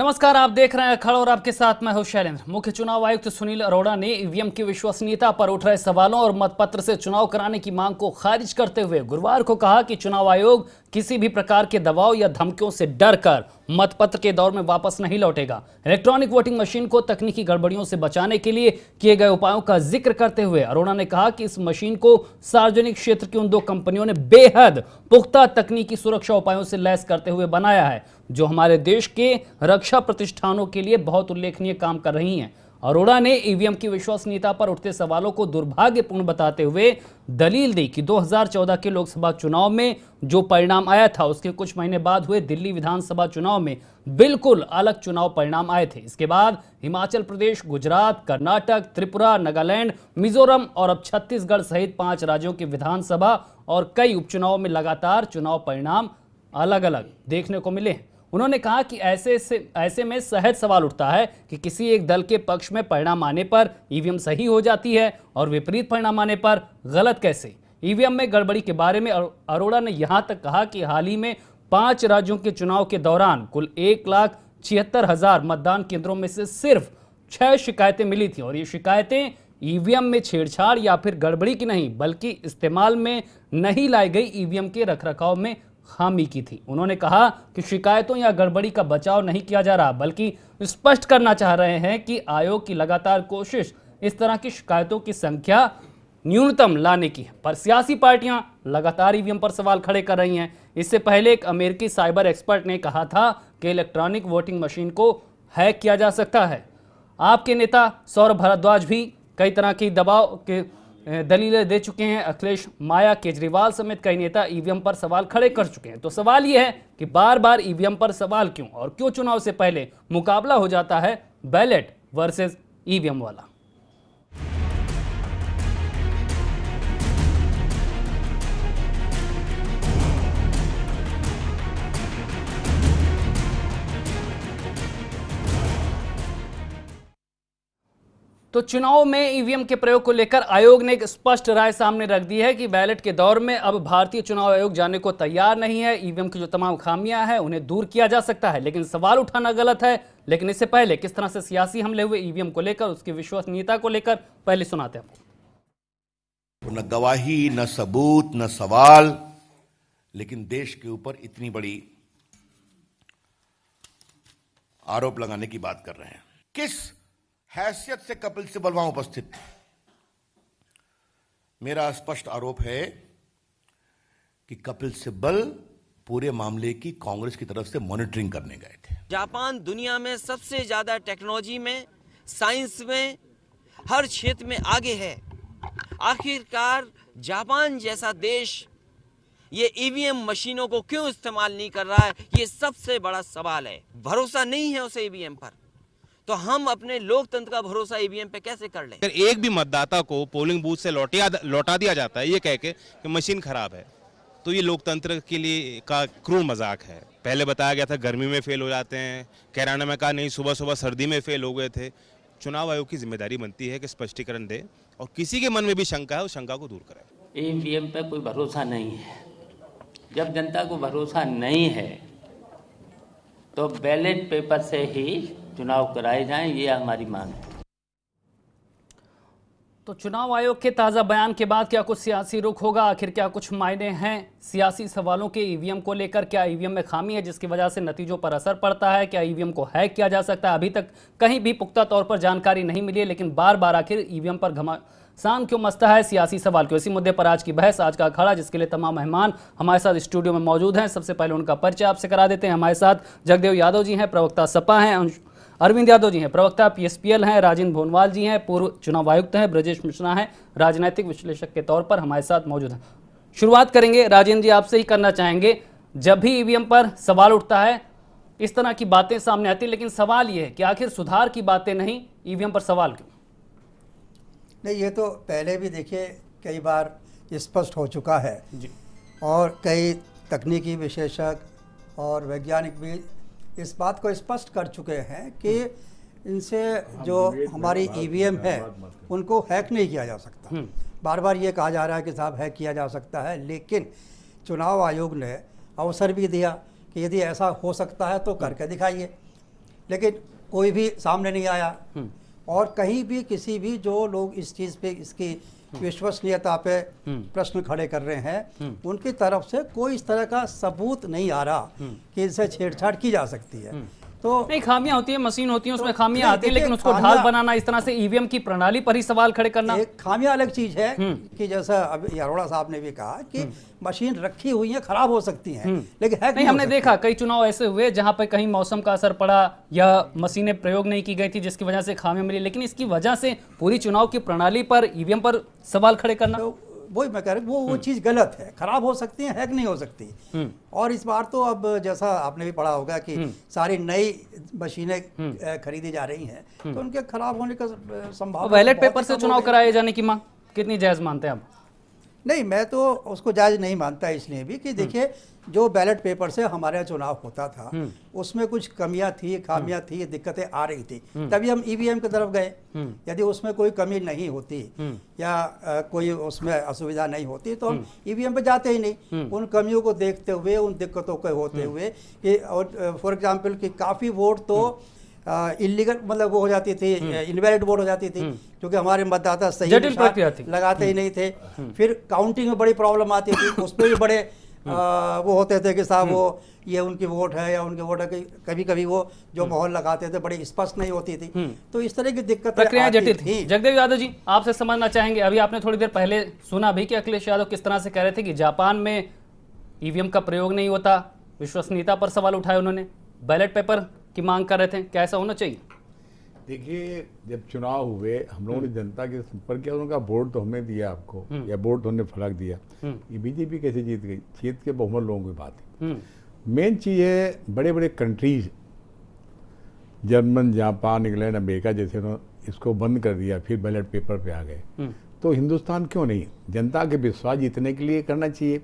नमस्कार, आप देख रहे हैं अखड़ और आपके साथ मैं हूं शैलेंद्र। मुख्य चुनाव आयुक्त सुनील अरोड़ा ने ईवीएम की विश्वसनीयता पर उठ रहे सवालों और मतपत्र से चुनाव कराने की मांग को खारिज करते हुए गुरुवार को कहा कि चुनाव आयोग किसी भी प्रकार के दबाव या धमकियों से डरकर मतपत्र के दौर में वापस नहीं लौटेगा। इलेक्ट्रॉनिक वोटिंग मशीन को तकनीकी गड़बड़ियों से बचाने के लिए किए गए उपायों का जिक्र करते हुए अरोड़ा ने कहा कि इस मशीन को सार्वजनिक क्षेत्र की उन दो कंपनियों ने बेहद पुख्ता तकनीकी सुरक्षा उपायों से लैस करते हुए बनाया है, जो हमारे देश के रक्षा प्रतिष्ठानों के लिए बहुत उल्लेखनीय काम कर रही हैं। अरोड़ा ने ईवीएम की विश्वसनीयता पर उठते सवालों को दुर्भाग्यपूर्ण बताते हुए दलील दी कि 2014 के लोकसभा चुनाव में जो परिणाम आया था, उसके कुछ महीने बाद हुए दिल्ली विधानसभा चुनाव में बिल्कुल अलग चुनाव परिणाम आए थे। इसके बाद हिमाचल प्रदेश, गुजरात, कर्नाटक, त्रिपुरा, नागालैंड, मिजोरम और अब छत्तीसगढ़ सहित 5 राज्यों के विधानसभा और कई उपचुनाव में लगातार चुनाव परिणाम अलग अलग देखने को मिले हैं। उन्होंने कहा कि ऐसे में सहज सवाल उठता है कि किसी एक दल के पक्ष में परिणाम आने पर ईवीएम सही हो जाती है और विपरीत परिणाम आने पर गलत कैसे। ईवीएम में गड़बड़ी के बारे में अरोड़ा ने यहां तक कहा कि हाल ही में 5 राज्यों के चुनाव के दौरान कुल 1,76,000 मतदान केंद्रों में से सिर्फ 6 शिकायतें मिली थी और ये शिकायतें ईवीएम में छेड़छाड़ या फिर गड़बड़ी की नहीं, बल्कि इस्तेमाल में नहीं लाई गई ईवीएम के रखरखाव में खामी की थी। उन्होंने कहा कि शिकायतों या गड़बड़ी का बचाव नहीं किया जा रहा, बल्कि स्पष्ट करना चाह रहे हैं कि आयोग की लगातार कोशिश इस तरह की शिकायतों की संख्या न्यूनतम लाने की है। पर सियासी पार्टियां लगातार ईवीएम पर सवाल खड़े कर रही हैं। इससे पहले एक अमेरिकी साइबर एक्सपर्ट ने कहा था कि इलेक्ट्रॉनिक वोटिंग मशीन को हैक किया जा सकता है। आपके नेता सौरभ भारद्वाज भी कई तरह की दबाव के दलीलें दे चुके हैं। अखिलेश, माया, केजरीवाल समेत कई नेता ईवीएम पर सवाल खड़े कर चुके हैं। तो सवाल यह है कि बार बार ईवीएम पर सवाल क्यों, और क्यों चुनाव से पहले मुकाबला हो जाता है बैलेट वर्सेस ईवीएम वाला। तो चुनाव में ईवीएम के प्रयोग को लेकर आयोग ने एक स्पष्ट राय सामने रख दी है कि बैलेट के दौर में अब भारतीय चुनाव आयोग जाने को तैयार नहीं है। ईवीएम की जो तमाम खामियां हैं उन्हें दूर किया जा सकता है, लेकिन सवाल उठाना गलत है। लेकिन इससे पहले किस तरह से सियासी हमले हुए ईवीएम को लेकर, उसकी विश्वसनीयता को लेकर, पहले सुनाते हैं आपको। न गवाही, न सबूत, न सवाल, लेकिन देश के ऊपर इतनी बड़ी आरोप लगाने की बात कर रहे हैं। किस हैसियत से कपिल सिब्बल वहां उपस्थित थे? मेरा स्पष्ट आरोप है कि कपिल सिब्बल पूरे मामले की कांग्रेस की तरफ से मॉनिटरिंग करने गए थे। जापान दुनिया में सबसे ज्यादा टेक्नोलॉजी में, साइंस में, हर क्षेत्र में आगे है। आखिरकार जापान जैसा देश ये ईवीएम मशीनों को क्यों इस्तेमाल नहीं कर रहा है, ये सबसे बड़ा सवाल है। भरोसा नहीं है उसे ईवीएम पर, तो हम अपने लोकतंत्र का भरोसा ईवीएम पे कैसे कर लें? अगर एक भी मतदाता को पोलिंग बूथ से लौटा दिया जाता है ये कह के कि मशीन खराब है, तो ये लोकतंत्र के लिए का क्रूर मजाक है। पहले बताया गया था गर्मी में फेल हो जाते हैं, कैराना में कहा नहीं सुबह सुबह सर्दी में फेल हो गए थे। चुनाव आयोग की जिम्मेदारी बनती है कि स्पष्टीकरण दे और किसी के मन में भी शंका है उस शंका को दूर करे। ईवीएम पे कोई भरोसा नहीं है। जब जनता को भरोसा नहीं है तो बैलेट पेपर से ही चुनाव कराए जाएं, ये हमारी मांग है। तो चुनाव आयोग के ताजा बयान के बाद क्या कुछ सियासी रुख होगा? आखिर क्या कुछ मायने हैं सियासी सवालों के ईवीएम को लेकर? क्या ईवीएम में खामी है जिसकी वजह से नतीजों पर असर पड़ता है? क्या ईवीएम को हैक किया जा सकता है? अभी तक कहीं भी पुख्ता तौर पर जानकारी नहीं मिली है, लेकिन बार बार आखिर ईवीएम पर घमासान क्यों मचता है सियासी सवाल क्यों? इसी मुद्दे पर आज की बहस, आज का अखाड़ा, जिसके लिए तमाम मेहमान हमारे साथ स्टूडियो में मौजूद हैं। सबसे पहले उनका परिचय आपसे करा देते हैं। हमारे साथ जगदेव यादव जी हैं, प्रवक्ता सपा हैं। अरविंद यादव जी हैं, प्रवक्ता पीएसपीएल हैं। राजेंद्र भोनवाल जी हैं, पूर्व चुनाव आयुक्त हैं। ब्रजेश मिश्रा हैं, राजनीतिक विश्लेषक के तौर पर हमारे साथ मौजूद हैं। शुरुआत करेंगे राजेंद्र जी, आपसे ही करना चाहेंगे। जब भी ईवीएम पर सवाल उठता है, इस तरह की बातें सामने आती है, लेकिन सवाल ये है कि आखिर सुधार की बातें नहीं, ईवीएम पर सवाल क्यों? नहीं, ये तो पहले भी देखिए कई बार स्पष्ट हो चुका है जी, और कई तकनीकी विशेषज्ञ और वैज्ञानिक भी इस बात को स्पष्ट कर चुके हैं कि इनसे जो हमारी ईवीएम है उनको हैक नहीं किया जा सकता। बार बार ये कहा जा रहा है कि साहब हैक किया जा सकता है, लेकिन चुनाव आयोग ने अवसर भी दिया कि यदि ऐसा हो सकता है तो करके दिखाइए। लेकिन कोई भी सामने नहीं आया। और कहीं भी किसी भी जो लोग इस चीज़ पे इसकी विश्वसनीयता पे प्रश्न खड़े कर रहे हैं उनकी तरफ से कोई इस तरह का सबूत नहीं आ रहा कि इनसे छेड़छाड़ की जा सकती है। तो नहीं, खामियां होती है, मशीन होती है, उसमें खामियां नहीं, आती है, लेकिन देखिए, उसको ढाल खामियां- बनाना, इस तरह से ईवीएम की प्रणाली पर ही सवाल खड़े करना। एक खामियां अलग चीज है कि जैसा अभी अरोड़ा साहब ने भी कहा कि मशीन रखी हुई है, खराब हो सकती हैं, लेकिन हैक नहीं, हो हमने सकती। देखा कई चुनाव ऐसे हुए जहां पर कहीं मौसम का असर पड़ा या मशीनें प्रयोग नहीं की गई थी जिसकी वजह से खामियां मिली, लेकिन इसकी वजह से पूरी चुनाव की प्रणाली पर, ईवीएम पर सवाल खड़े करना। तो वही मैं कह रहा हूँ, वो चीज़ गलत है, खराब हो सकती है, हैक नहीं हो सकती। और इस बार तो अब जैसा आपने भी पढ़ा होगा कि सारी नई मशीनें खरीदी जा रही हैं, तो उनके खराब होने का संभावना बैलेट बहुत पेपर से कम हो चुनाव गई। कराए जाने की मांग कितनी जायज मानते हैं आप? नहीं, मैं तो उसको जायज़ नहीं मानता, इसलिए भी कि देखिए जो बैलेट पेपर से हमारे यहाँ चुनाव होता था उसमें कुछ कमियां थी, खामियां थी, दिक्कतें आ रही थी, तभी हम ईवीएम की तरफ गए। यदि उसमें कोई कमी नहीं होती या कोई उसमें असुविधा नहीं होती तो हम ईवीएम पे जाते ही नहीं। उन कमियों को देखते हुए, उन दिक्कतों को होते हुए कि और फॉर एग्जाम्पल कि काफ़ी वोट तो इलीगल मतलब वो हो जाती थी, इनवैलिड वोट हो जाती थी, क्योंकि हमारे मतदाता सही जटिल निशान प्रक्रिया थी। लगाते ही नहीं थे। फिर काउंटिंग में बड़ी प्रॉब्लम आती थी, उसमें भी बड़े वो होते थे कि साहब वो ये उनकी वोट है या उनके वोट है, कभी कभी वो जो मोहर लगाते थे बड़ी स्पष्ट नहीं होती थी। तो इस तरह की दिक्कतें प्रक्रिया आती जटिल थी। थी। जगदेव यादव जी, आपसे समझना चाहेंगे, अभी आपने थोड़ी देर पहले सुना भी कि अखिलेश यादव किस तरह से कह रहे थे कि जापान में ईवीएम का प्रयोग नहीं होता, विश्वसनीयता पर सवाल उठाए उन्होंने, बैलेट पेपर की मांग कर रहे थे, क्या ऐसा होना चाहिए? देखिए, जब चुनाव हुए हम लोगों ने जनता के संपर्क किया, उनका वोट तो हमने दिया आपको या वोट तो हमने फर्क दिया। ये बीजेपी कैसे जीत गई? जीत के बहुमत लोगों की बात है। मेन चीज़ है बड़े बड़े countries German, Japan, England, America जैसे उन्होंने इसको बंद कर दिया, फिर बैलेट पेपर पे आ गए। तो हिंदुस्तान क्यों नहीं? जनता के विश्वास जीतने के लिए करना चाहिए।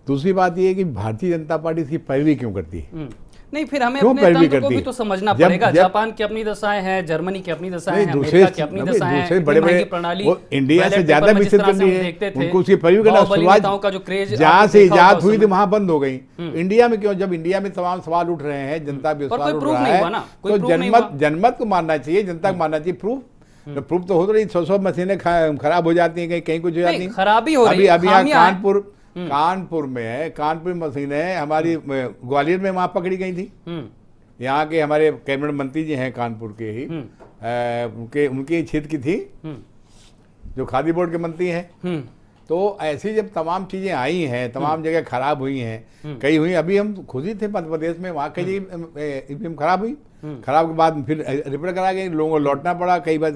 दूसरी बात यह है कि भारतीय जनता पार्टी इसकी पैरवी क्यों करती है? नहीं, फिर हमें क्यों अपने पैरवी तंत्र को करती भी है? तो समझना जब- पड़ेगा। जब- जापान की अपनी दशाएं हैं, जर्मनी की अपनी दशाएं हैं, दूसरे अमेरिका की अपनी दशाएं हैं, दूसरे इतनी बड़े महंगी बड़े प्रणाली, वो इंडिया से बैलेट ज्यादा पेपर में जिस विकसित तरह से कंट्री हम है, देखते थे, उनको उसकी पैरवी करना। बाहुबली शुरुआत नेताओं का जो क्रेज जहाँ आपने से देखा होगा इजाद उस हुई थी समय। वहां बंद हो गई। इंडिया में क्यों? जब इंडिया में तमाम सवाल उठ रहे हैं, जनता विश्वास कोई उठ proof रहा नहीं है, हुआ ना, कोई तो proof नहीं हुआ। जनमत को मानना चाहिए, जनता को मानना चाहिए। प्रूफ तो हो तो रही, 100 मशीनें खराब हो जाती हैं, कहीं कुछ हो जाती हैं। खराबी हो रही है, अभी यहाँ खामियां हैं। कानपुर में है, कानपुर मशीनें हमारी ग्वालियर में वहां पकड़ी गई थी। यहाँ के हमारे कैबिनेट मंत्री जी हैं कानपुर के ही, उनके क्षेत्र की थी, जो खादी बोर्ड के मंत्री हैं। तो ऐसी जब तमाम चीजें आई हैं, तमाम जगह खराब हुई हैं, कई हुई, अभी हम खुद ही थे मध्य प्रदेश में, वहाँ कई ईवीएम खराब हुई, खराब के बाद फिर रिपेयर करा गए, लोगों को लौटना पड़ा कई बार।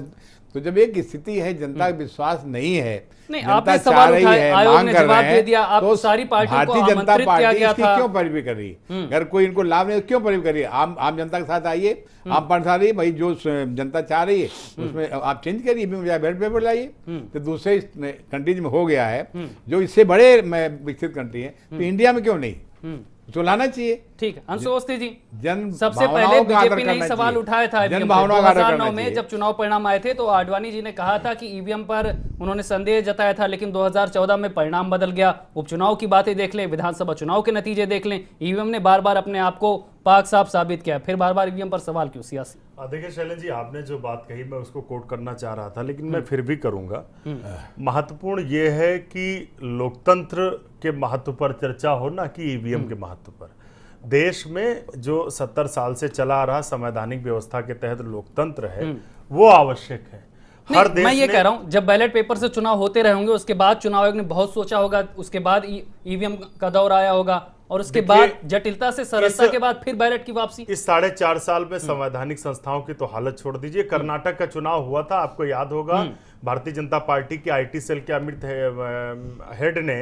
तो जब एक स्थिति है, जनता का विश्वास नहीं है, नहीं, जनता आपने चाह सवाल रही उठाए, है, आयोग मांग ने कर जवाब रहे दे हैं, दिया, आप तो सारी पार्टियों को भारतीय जनता आमंत्रित किया पार्टी गया इसकी था। क्यों पैरवी कर रही है? अगर कोई इनको लाभ नहीं, तो क्यों पैरवी कर रही है? आम जनता के साथ आइए, आम पार्टी साथ आइए, भाई जो जनता चाह रही है उसमें आप चेंज करिए, बैलेट पेपर लाइए। तो दूसरे कंट्रीज में हो गया है, जो इससे बड़े विकसित कंट्री है, तो इंडिया में क्यों नहीं? तो लाना चाहिए। ठीक है, अंशु अवस्थी जी, जन सबसे भावनाओं पहले का आदर बीजेपी ने करना ही सवाल चाहिए। उठाया था। जन भावनाओं का आदर करना 2009 में चाहिए। जब चुनाव परिणाम आए थे तो आडवाणी जी ने कहा था कि ईवीएम पर उन्होंने संदेह जताया था, लेकिन 2014 में परिणाम बदल गया। उपचुनाव की बातें देख लें, विधानसभा चुनाव के नतीजे देख लें, ईवीएम ने बार बार अपने आप को पाक साफ साबित किया, फिर बार बार ईवीएम पर सवाल क्यों सियासी? देखिए शैलेंद्र जी, आपने जो बात कही मैं उसको कोट करना चाह रहा था, लेकिन मैं फिर भी करूंगा। महत्वपूर्ण ये है कि लोकतंत्र के महत्व पर चर्चा हो, ना कि ईवीएम के महत्व पर। देश में जो 70 साल से चला आ रहा संवैधानिक व्यवस्था के तहत लोकतंत्र है, वो आवश्यक है। हर देश मैं ये में कह रहा हूं, जब बैलेट पेपर से चुनाव होते रहे होंगे, उसके बाद चुनाव आयोग ने बहुत सोचा होगा, उसके बाद ईवीएम का दौर आया होगा, और उसके बाद जटिलता से सरलता के बाद फिर बैलेट की वापसी। इस 4.5 साल में संवैधानिक संस्थाओं की तो हालत छोड़ दीजिए। कर्नाटक का चुनाव हुआ था, आपको याद होगा, भारतीय जनता पार्टी की आईटी सेल के अमित हेड ने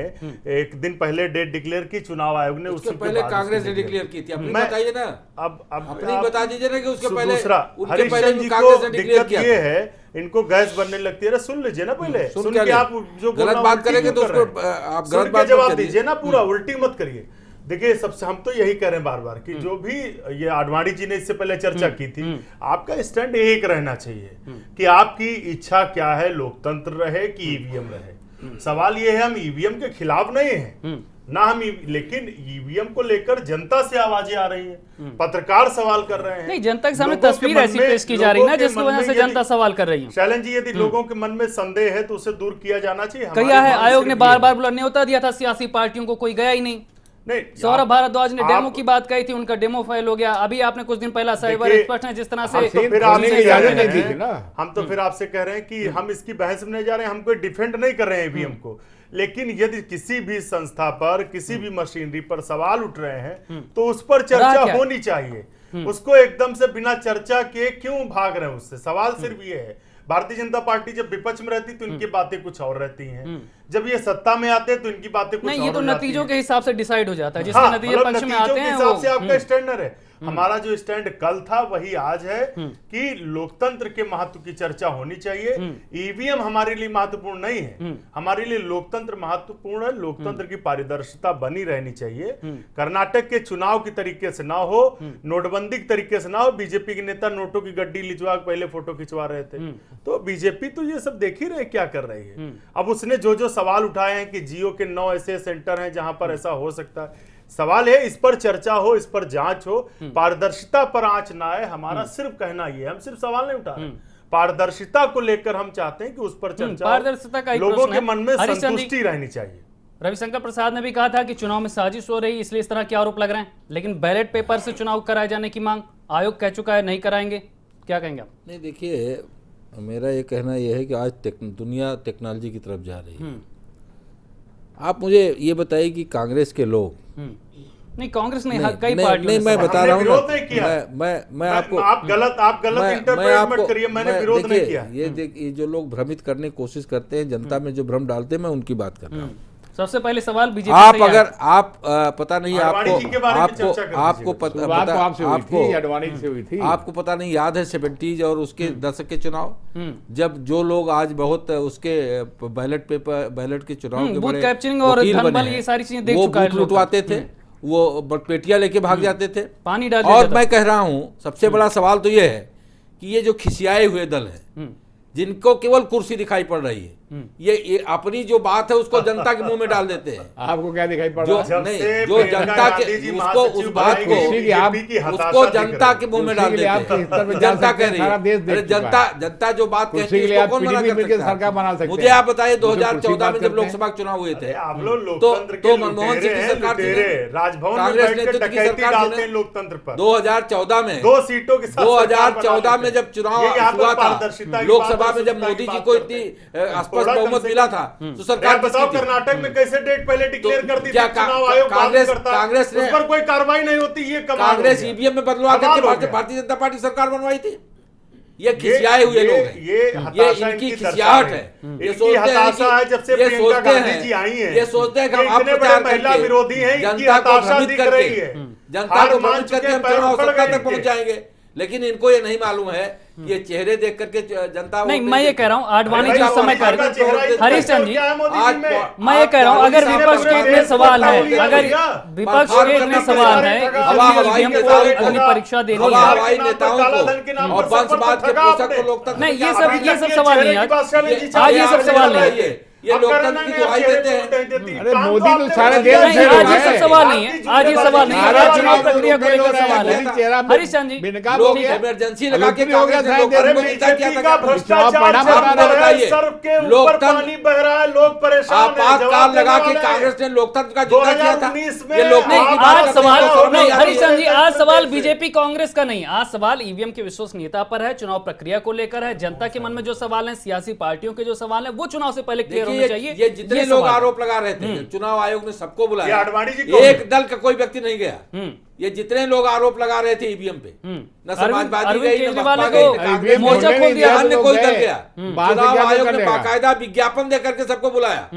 एक दिन पहले डेट डिक्लेयर की, चुनाव आयोग ने उसके पहले कांग्रेस ने डिक्लेयर की थी। अपनी मैं- बताइए ना, अब अपनी बता दीजिए ना कि उसके पहले दूसरा उनके हरीश पहले चंद्र जी कांग्रेस ने को डिक्लेयर दिक्कत किया ये था। है, इनको गैस बनने लगती है। सुन लीजिए ना पहले, सुन क्या के नहीं? आप जो गलत बोलना बात उल्टी करेंगे क्यों तो कर उसको रहे हैं? आप सुन गलत के बात जवाब मत करिए। दीजिए ना, पूरा उल्टी मत करिए। देखिए, सबसे हम तो यही कह रहे हैं बार बार कि जो भी ये आडवाणी जी ने इससे पहले चर्चा की थी, आपका स्टैंड एक रहना चाहिए कि आपकी इच्छा क्या है, लोकतंत्र रहे कि ईवीएम रहे। सवाल ये है, हम ईवीएम के खिलाफ नहीं हैं, ना हम लेकिन ईवीएम को लेकर जनता से आवाजें आ रही हैं, पत्रकार सवाल कर रहे हैं। नहीं, जनता के सामने लोगों के तस्वीर मन ऐसी में- पेश की जा रही है ना लोगों के जिसकी मन वजह में से यदि- जनता सवाल कर रही है। शैलेंद्र जी, यदि लोगों के मन में संदेह है तो उसे दूर किया जाना चाहिए। कहा हमारी है मांग आयोग ने सिर्फ बार ये बार बुला न्योता दिया था सियासी पार्टियों को, कोई गया ही नहीं। नहीं, सौरभ भारद्वाज ने आप- डेमो की बात कही थी, उनका डेमो फेल हो गया। अभी आपने कुछ दिन पहला साइबर देखिए, एक्सपर्ट हैं जिस तरह से हम तो फिर खोलने आपसे की कह इजाजत रहे नहीं दी हैं- थी ना। हम तो फिर आपसे कह रहे हैं कि हम इसकी बहस में नहीं जा रहे हैं, हम कोई डिफेंड नहीं कर रहे हैं ईवीएम को, लेकिन यदि किसी भी संस्था पर, किसी भी मशीनरी पर सवाल उठ रहे हैं तो उस पर क्या चर्चा है? होनी चाहिए। उसको एकदम से बिना चर्चा के क्यों भाग रहे हैं उससे? सवाल सिर्फ ये है, भारतीय जनता पार्टी जब विपक्ष में रहती तो इनकी बातें कुछ और रहती हैं, जब ये सत्ता में आते हैं तो इनकी बातें कुछ और नहीं, ये तो हो जाती नतीजों हैं। के हिसाब से डिसाइड हो जाता है, जिसके हाँ, नतीजे मतलब पक्ष में नतीजों आते के हैं हिसाब वो से आपका स्टैंडर्ड है। हमारा जो स्टैंड कल था वही आज है कि लोकतंत्र के महत्व की चर्चा होनी चाहिए। ईवीएम हमारे लिए महत्वपूर्ण नहीं है, हमारे लिए लोकतंत्र महत्वपूर्ण है। लोकतंत्र की पारदर्शिता बनी रहनी चाहिए। कर्नाटक के चुनाव की तरीके से ना हो, नोटबंदी के तरीके से ना हो। बीजेपी के नेता नोटों की गड्डी लिचवा के पहले फोटो खिंचवा रहे थे, तो बीजेपी तो ये सब देख ही रहे क्या कर रही है। अब उसने जो जो सवाल उठाए हैं कि जियो के 9 ऐसे सेंटर हैं जहां पर ऐसा हो सकता है, सवाल है इस पर चर्चा हो, इस पर जांच हो, पारदर्शिता पर आंच ना आए। हमारा सिर्फ कहना ये है, हम सिर्फ सवाल नहीं उठा रहे, पारदर्शिता को लेकर हम चाहते हैं कि उस पर चर्चा हो। पारदर्शिता का एक लोगों प्रश्न के है। मन में हरीश चंद्र जी- संतुष्टि रहनी चाहिए। रविशंकर प्रसाद ने भी कहा था कि चुनाव में साजिश हो रही, इसलिए इस तरह के आरोप लग रहे हैं, लेकिन बैलेट पेपर से चुनाव कराए जाने की मांग आयोग कह चुका है नहीं कराएंगे। क्या कहेंगे आप? नहीं, देखिए, मेरा ये कहना यह है कि आज दुनिया टेक्नोलॉजी की तरफ जा रही है। आप मुझे ये बताइए कि कांग्रेस के लोग, नहीं, कांग्रेस ने नहीं, कई नहीं, पार्टियों नहीं, ने मैं सवाल- बता हमने रहा हूँ विरोध नहीं किया। मैं आपको, आप गलत इंटरप्रेट मत करिए, मैंने विरोध नहीं किया। ये जो लोग भ्रमित करने की कोशिश करते हैं, जनता में जो भ्रम डालते हैं, मैं उनकी बात कर रहा हूँ। सबसे पहले सवाल बीजेपी आप से ही अगर आया। आप पता नहीं आडवाणी जी के बारे में आपको चर्चा कर आपको दीजिएगा। शुरुआत तो आपसे हुई आपको थी, अडवाणी से हुई थी। आपको पता नहीं याद है 70s और उसके दशक के चुनाव, जब जो लोग आज बहुत उसके बैलेट के चुनाव के बूथ बड़े कैप्चरिंग और वकील धनबल, बने हैं, ये सारी चीजें देख वो चुका है बूथ लोग। लुटवाते थे, वो पेटियां लेके भाग जाते थे, पानी डाल दिया और जाता मैं कह रहा हूं सबसे बड़ा सवाल तो ये है कि ये जो खिसियाए हुए दल हैं, जिनको केवल कुर्सी दिखाई पड़ रही है, ये अपनी जो बात है उसको जनता के मुंह में डाल देते हैं। आपको क्या दिखाई पड़ जो रहा है? जब नहीं, से जो प्रियंका जनता के गांधी जी उसको उस महासचिव बात बनाई को गई, उसी की आप- बीजेपी की हताशा उसको दिख जनता रही के है। मुंह में कुर्सी डाल के लिए देते आप किस स्तर पे हैं। जा जनता सकते कह हैं, रही सारा देश है, देख अरे चुका जनता जो बात कुर्सी कहती के है लिए उसको आप कौन मना PDP कर मिलकर सकता सरकार बना है? सकते मुझे हैं। आप बताइए जो कुर्सी 2014 में बात जब करते लोकसभा चुनाव हुए थे, आप लोग लोकतंत्र के तो मनमोहन सिंह की लुटेरे सरकार थी ना? लुटेरे राजभवन में कांग्रेस बैठ के नेतृत्व की डकैती सरकार थी डालते ना? हैं लोकतंत्र पर। 2014 में 2 सीटों के साथ सरकार बना 2014 में लेते जब हैं। चुनाव ये यहाँ पर हुआ था, पारदर्शिता की लोकसभा बात, में जब स्वतंत्रता मोदी की जी बात को करते इतनी हैं। स्पष्ट थोड़ा कम बहुमत से मिला कम- था तो यार सरकार बताओ किसकी थी? कर्नाटक में कैसे डेट पहले डिक्लेयर करती थी, क्या चुनाव आयोग बाद में करता, कांग्रेस ने- उस पर कोई कार्रवाई नहीं होती, ये कमाल हो कांग्रेस गया। ईवीएम में बदलाव कमाल करके हो गया। भारतीय जनता पार्टी सरकार बनवाई थी। ये खिसियाए हुए लोग हैं, ये हताशा इनकी इनकी खिसियाहट दर्शा है। है। ये इनकी सोचते हैं हताशा है जब से ये प्रियंका सोचते गांधी हैं जी आई हैं। ये सोचते हैं कि ये हम इतने प्रचार बड़े महिला करके विरोधी हैं, इनकी जनता को हताशा भ्रमित दिख करके रही है। जनता हार को मान भ्रमित करके चुके हम पैर चुनाव पड़ सत्ता गए तक इनके। पहुंच जाएंगे, लेकिन इनको ये नहीं मालूम है कि ये चेहरे देख करके जनता नहीं, वोट मैं ये देती कह रहा हूँ आडवाणी भाई, जी उस समय आपका कर चेहरा इतना हरीश चंद्र जी, क्या है मोदी जी आज में? मैं ये कह रहा हूँ अगर आप विपक्ष के इतने सवाल हैं, अगर विपक्ष के इतने सवाल हैं, ईवीएम को अपनी परीक्षा देनी हवा है, हवाई नेताओं को और वंशवाद के पोषक को लोकतंत्र नहीं, में ये क्या सब बात ये है? सब सवाल नहीं आज ये सब सवाल नहीं है। ये लोकतंत्र की दुहाई देते हैं। अरे मोदी तो सारे देश नहीं, से आज लोग ये हैं। सब सवाल नहीं है, आज ये सवाल नहीं है, आज चुनाव प्रक्रिया को लेकर सवाल है। मोदी चेहरा हरीश चंद्र जी, बेनकाब हो लोग गया। इमरजेंसी लगा के लोकप्रिय हो गया कांग्रेस ने शायद लोकतंत्र देश को में। मिटा किया बीजेपी था। का भ्रष्टाचार पड़ा चल रहा है, बताइए। सर के ऊपर लोकतंत्र- पानी बह रहा है, लोग परेशान हैं, आपातकाल जवाब लगा देने के वाले हैं। कांग्रेस ने लोकतंत्र का जिंदा किया था। 2019 में ये लोकतंत्र नहीं, की आप बात आज करते सवाल हैं। नहीं, हरीश चंद्र जी, आज सवाल से। बीजेपी कांग्रेस का नहीं, आज सवाल ईवीएम की विश्वसनीयता पर है, चुनाव प्रक्रिया को लेकर है, जनता के मन में जो सवाल है, सियासी पार्टियों के जो सवाल है, वो चुनाव से पहले क्लियर होने देखिए चाहिए। ये जितने लोग सवाल है। आरोप लगा रहे थे, चुनाव आयोग ने सबको ये बुलाया, आडवाणी जी कौन एक है? दल का कोई व्यक्ति नहीं गया। ये जितने लोग आरोप लगा रहे थे ईवीएम पे, न समाजवादी अरविंद गई, न केजरीवाल बसपा ने गई, तो न कांग्रेस ईवीएम मोर्चा बोलने खोल नहीं दिया, दिया, अन्य लोग कोई गए। दल गया। बाहर से चुनाव क्या आयोग ने करेगा? बाकायदा विज्ञापन देकर के सबको बुलाया,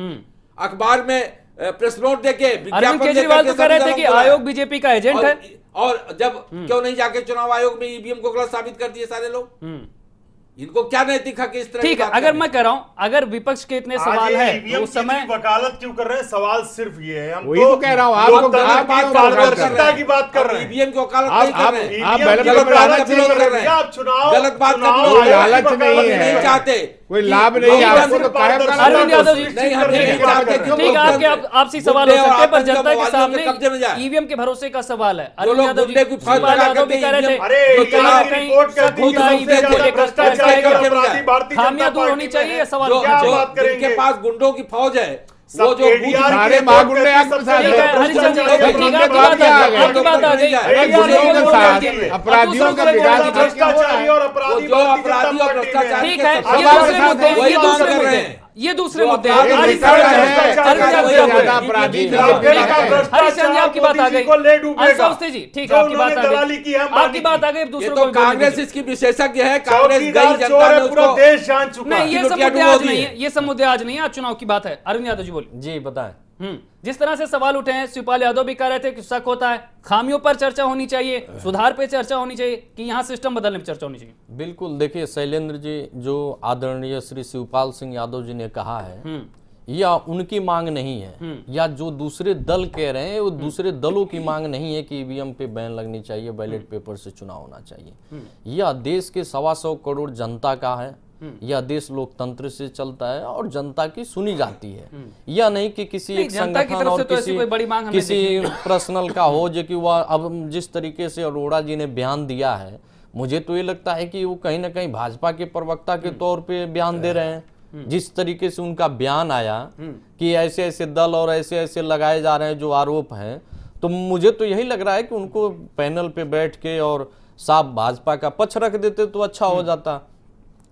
अखबार में प्रेस नोट देके अरविंद विज्ञापन केजरीवाल तो कह रहे थे कि आयोग बीजेपी का एजेंट है। और जब क्यों नहीं जाके चुनाव आयोग में ईवीएम को गलत साबित कर दिए सारे लोग? इनको क्या नैतिक हक है इस तरह की ठीक है, बात अगर करने मैं कह रहा हूं अगर विपक्ष के इतने सवाल है तो उस समय वकालत क्यों कर रहे हैं? सवाल सिर्फ ये है, हम वही तो कह रहा हूं, आपको लोकतंत्र आप की बात पारदर्शिता की बात कर रहे हैं। ईवीएम की वकालत आप- नहीं कर रहे हैं। आप EVM बैलेट की पेपर वकालत लाना नहीं चाहिए कर कर रहे हैं। रहे हैं। आप चुनाव गलत बात का चुनाव विरोध कोई आयोग की लालच वकालत नहीं है। नहीं चाहते कोई लाभ नहीं है आपको, तो काहे का लाभ? अरविंद यादव जी, नहीं, हम ये चाहते कि ठीक है, आपके आपसी सवाल हो सकते हैं, पर जनता के सामने कब्जे में जाए। ईवीएम के भरोसे का सवाल है। जो अरविंद लोग यादव जी, गुंडे की फौज शिवपाल लगा यादव भी करके कह रहे थे EVM अरे कि कहीं ना EVM कहीं रिपोर्ट कहती है कि सख्त सबसे ईवीएम को ज्यादा लेकर भ्रष्टाचार क्या का क्या अपराधी भारतीय जनता खामियां दूर होनी पार्टी चाहिए, में ये है। सवाल जो क्या उठाया। बात करेंगे? जिनके पास गुंडों की फौज है, वो जो ADR बूथ की सारे रिपोर्ट महागुंडे कहती है आपके साथ सबसे ठीक है, ज्यादा हरिचंद जी, भ्रष्टाचार ठीक है, का आपकी अपराधी बात आ भारतीय गई, आपकी बात आ गई। गुंडों के साथ अपराधियों का विकास भ्रष्टाचारी और वो अपराधी जो भारतीय अपराधी जनता और पार्टी में है। भ्रष्टाचारी ठीक है, के ये साथ दूसरे मुद्दे हैं, वही ये मांग दूसरे कर मुद्दे रहे हैं, हैं। ये दूसरे जो मुद्दे हैं। अपराधी हरिचंद भ्रष्टाचार जी, है, आपकी ज्यादा अपराधी हरिचंद जी, आपकी बात आ गई। को ले डूबेगा। अंश अवस्थी जी, ठीक जो है, आपकी बात उन्होंने आ दलाली की है गई, अंबानी आपकी बात आ गई। ये दूसरों तो को भी बोलने कांग्रेस दीजिए। इसकी विशेषज्ञ है, कांग्रेस चौकीदार गई चोर जनता है, ने पूरा उसको देश जान चुका नहीं, है। ये सब लुटिया मुद्दे डुबो आज दिए। नहीं है, ये सब मुद्दे आज नहीं है, आज चुनाव की बात है। अरविंद यादव जी बोलिए। जी बताएं। जिस तरह से सवाल उठे हैं, शिवपाल यादव भी कह रहे थे कि शक होता है, खामियों पर चर्चा होनी चाहिए, सुधार पे चर्चा होनी चाहिए, कि यहाँ सिस्टम बदलने पर चर्चा होनी चाहिए। बिल्कुल, देखिए शैलेंद्र जी, जो आदरणीय श्री शिवपाल सिंह यादव जी ने कहा है, या उनकी मांग नहीं है, या जो दूसरे दल कह रहे हैं वो दूसरे दलों की मांग नहीं है कि ईवीएम पे बैन लगनी चाहिए, बैलेट पेपर से चुनाव होना चाहिए। यह देश के 125 करोड़ जनता का है, यह देश लोकतंत्र से चलता है और जनता की सुनी जाती है। यह नहीं कि किसी एक जनता की संगठन तरफ से और तो ऐसी कोई बड़ी मांग हमें किसी पर्सनल का हो, जो कि वह अब जिस तरीके से अरोड़ा जी ने बयान दिया है, मुझे तो ये लगता है कि वो कहीं ना कहीं भाजपा के प्रवक्ता के तौर पे बयान दे रहे हैं। जिस तरीके से उनका बयान आया कि ऐसे ऐसे दल और ऐसे ऐसे लगाए जा रहे हैं जो आरोप हैं, तो मुझे तो यही लग रहा है कि उनको पैनल पे बैठ के और साफ भाजपा का पक्ष रख देते तो अच्छा हो जाता।